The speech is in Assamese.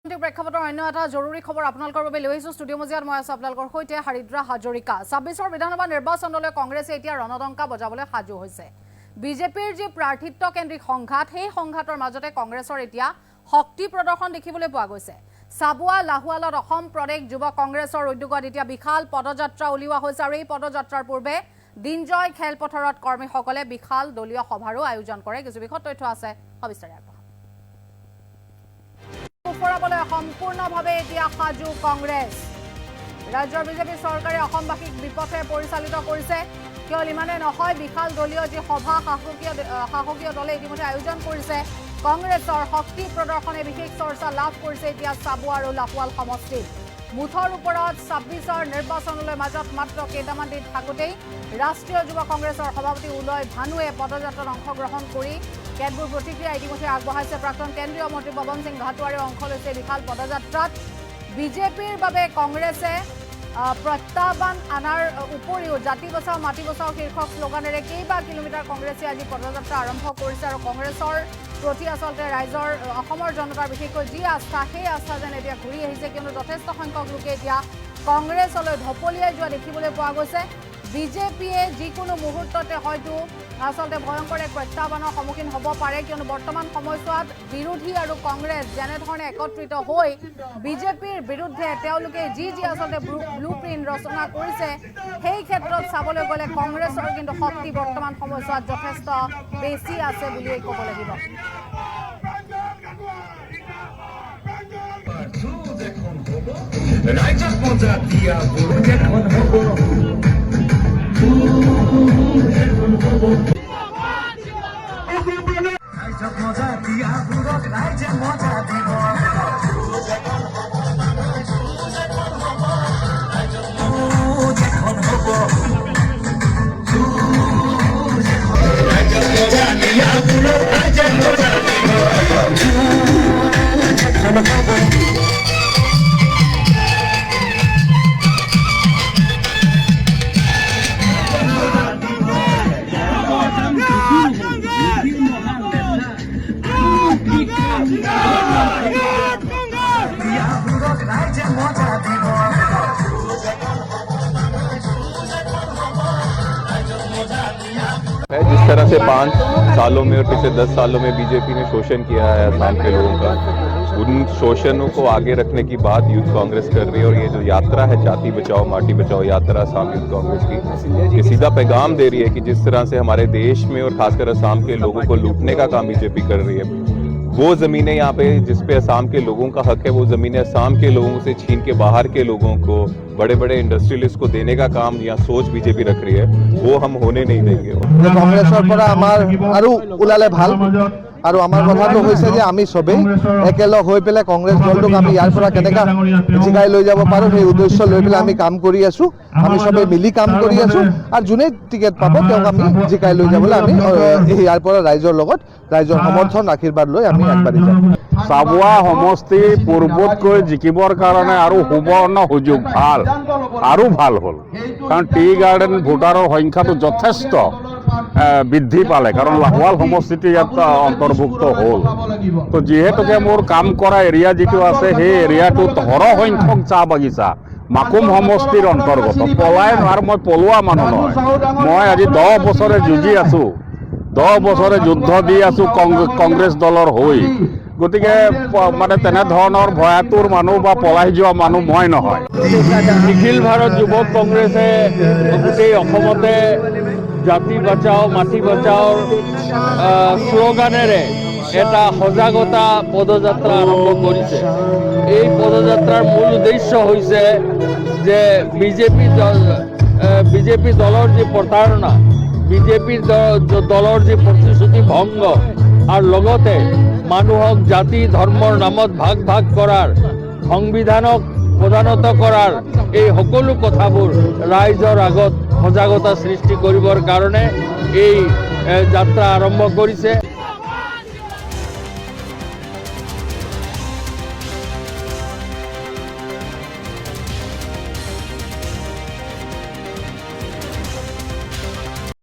প্ৰেক্ষাপটৰ অন্য এটা জৰুৰী খবৰ আপোনালোকৰ বাবে লৈ আহিছো ষ্টুডিঅ' মজিয়াত মই আছো আপোনালোকৰ সৈতে হাৰিদ্ৰা হাজৰিকা 26ৰ বিধানসভা নিৰ্বাচনলৈ কংগ্ৰেছে এতিয়া ৰণদংকা বজাবলৈ সাজু হৈছে বিজেপিৰ যি প্ৰাৰ্থিত্ব কেন্দ্ৰিক সংঘাত সেই সংঘাতৰ মাজতে কংগ্ৰেছৰ এতিয়া শক্তি প্ৰদৰ্শন দেখিবলৈ পোৱা গৈছে সাবুৱা লাহুৱালত অসম প্ৰদেশ যুৱ কংগ্ৰেছৰ উদ্যোগত এতিয়া বিশাল পদযাত্ৰা উলিওৱা হৈছে আৰু এই পদযাত্ৰাৰ পূৰ্বে দিনজয় খেলপথাৰত কৰ্মীসকলে বিশাল দলীয় সভাৰো আয়োজন কৰে কিছু বিশদ তথ্য আছে সবিস্তাৰে উপৰাবলৈ সম্পূৰ্ণভাৱে এতিয়া সাজু কংগ্ৰেছ ৰাজ্যৰ বিজেপি চৰকাৰে অসমবাসীক বিপথে পৰিচালিত কৰিছে কেৱল ইমানে নহয় বিশাল দলীয় যি সভা শাসকীয় দলে ইতিমধ্যে আয়োজন কৰিছে কংগ্ৰেছৰ শক্তি প্ৰদৰ্শনে বিশেষ চৰ্চা লাভ কৰিছে এতিয়া সাবু আৰু লাহোৱাল সমষ্টিত মুঠৰ ওপৰত 26ৰ নিৰ্বাচনলৈ মাজত মাত্ৰ কেইটামান দিন থাকোঁতেই ৰাষ্ট্ৰীয় যুৱ কংগ্ৰেছৰ সভাপতি উদয় ভানুৱে পদযাত্ৰাত অংশগ্ৰহণ কৰি কেতবোৰ প্ৰতিক্ৰিয়া ইতিমধ্যে আগবঢ়াইছে প্ৰাক্তন কেন্দ্ৰীয় মন্ত্ৰী পৱন সিং ঘাটোৱাৰে অংশ লৈছে বিশাল পদযাত্ৰাত বিজেপিৰ বাবে কংগ্ৰেছে প্ৰত্যাহ্বান আনাৰ উপৰিও জাতি বচাও মাটি বচাও শীৰ্ষক শ্লোগানেৰে কেইবা কিলোমিটাৰ কংগ্ৰেছে আজি পদযাত্ৰা আৰম্ভ কৰিছে আৰু কংগ্ৰেছৰ প্ৰতি আচলতে ৰাইজৰ অসমৰ জনতাৰ বিশেষকৈ যি আস্থা সেই আস্থা যেন এতিয়া ঘূৰি আহিছে কিয়নো যথেষ্ট সংখ্যক লোকে এতিয়া কংগ্ৰেছলৈ ঢপলিয়াই যোৱা দেখিবলৈ পোৱা গৈছে বিজেপিয়ে যিকোনো মুহূৰ্ততে হয়তো আচলতে ভয়ংকৰ এক প্ৰত্যাহ্বানৰ সন্মুখীন হ'ব পাৰে কিয়নো বৰ্তমান সময়ছোৱাত বিৰোধী আৰু কংগ্ৰেছ যেনেধৰণে একত্ৰিত হৈ বিজেপিৰ বিৰুদ্ধে তেওঁলোকে যি আচলতে ব্লু প্ৰিণ্ট ৰচনা কৰিছে সেই ক্ষেত্ৰত চাবলৈ গ'লে কংগ্ৰেছৰ কিন্তু শক্তি বৰ্তমান সময়ছোৱাত যথেষ্ট বেছি আছে বুলিয়েই ক'ব লাগিব जिस तरह से 5 सालों में और पिछले 10 सालों में बीजेपी ने शोषण किया है असम के लोगों का उन शोषणों को आगे रखने की बात यूथ कांग्रेस कर रही है और ये जो यात्रा है जाति बचाओ माटी बचाओ यात्रा असम यूथ कांग्रेस की ये सीधा पैगाम दे रही है कि जिस तरह से हमारे देश में और खासकर असम के लोगों को लूटने का काम बीजेपी कर रही है वो ज़मीनें यहाँ पे जिस पे असम के लोगों का हक है वो ज़मीनें असम के लोगों से छीन के बाहर के लोगों को बड़े बड़े इंडस्ट्रियलिस्ट को देने का काम यहाँ सोच बीजेपी रख रही है वो हम होने नहीं देंगे कांग्रेसर পৰা আমাৰ আৰু ওলালে ভাল আৰু আমাৰ কথাটো হৈছে যে আমি সবেই একেলগ হৈ পেলাই কংগ্ৰেছ দলটোক আমি ইয়াৰ পৰা কেনেকা জিকাই লৈ যাব পাৰো সেই উদ্দেশ্য লৈ পেলাই আমি কাম কৰি আছো আমি সবেই মিলি কাম কৰি আছো আৰু যোনে টিকেট পাব তেওঁক আমি জিকাই লৈ যাবলৈ আমি ইয়াৰ পৰা ৰাইজৰ লগত ৰাইজৰ সমৰ্থন আশীৰ্বাদ লৈ আমি আগবাঢ়ি যাম সাবুৱা সমষ্টি পূৰ্বতকৈ জিকিবৰ কাৰণে আৰু সুবৰ্ণ সুযোগ ভাল আৰু ভাল হ'ল কাৰণ টি গাৰ্ডেন ভোটাৰৰ সংখ্যাটো যথেষ্ট বৃদ্ধি পালে কাৰণ লাহোৱাল সমষ্টিটো ইয়াত অন্তৰ্ভুক্ত হ'ল তো যিহেতুকে মোৰ কাম কৰা এৰিয়া যিটো আছে সেই এৰিয়াটোত সৰহসংখ্যক চাহ বাগিচা মাকুম সমষ্টিৰ অন্তৰ্গত পলাই আৰু মই পলোৱা মানুহ নহয় মই আজি 10 বছৰে যুঁজি আছোঁ 10 বছৰে যুদ্ধ দি আছোঁ কংগ্ৰেছ দলৰ হৈ গতিকে মানে তেনেধৰণৰ ভয়াতুৰ মানুহ বা পলাই যোৱা মানুহ মই নহয় নিখিল ভাৰত যুৱক কংগ্ৰেছে গোটেই অসমতে জাতি বচাও মাটি বচাওৰ শ্লোগানেৰে এটা সজাগতা পদযাত্ৰা আৰম্ভ কৰিছে এই পদযাত্ৰাৰ মূল উদ্দেশ্য হৈছে যে বিজেপি দলৰ যি প্ৰতাৰণা বিজেপিৰ দলৰ যি প্ৰতিশ্ৰুতি ভংগ আৰু লগতে মানুহক জাতি ধৰ্মৰ নামত ভাগ ভাগ কৰাৰ সংবিধানক প্ৰধানত কৰাৰ এই সকলো কথাবোৰ ৰাইজৰ আগত সজাগতা সৃষ্টি কৰিবৰ কাৰণে এই যাত্ৰা আৰম্ভ কৰিছে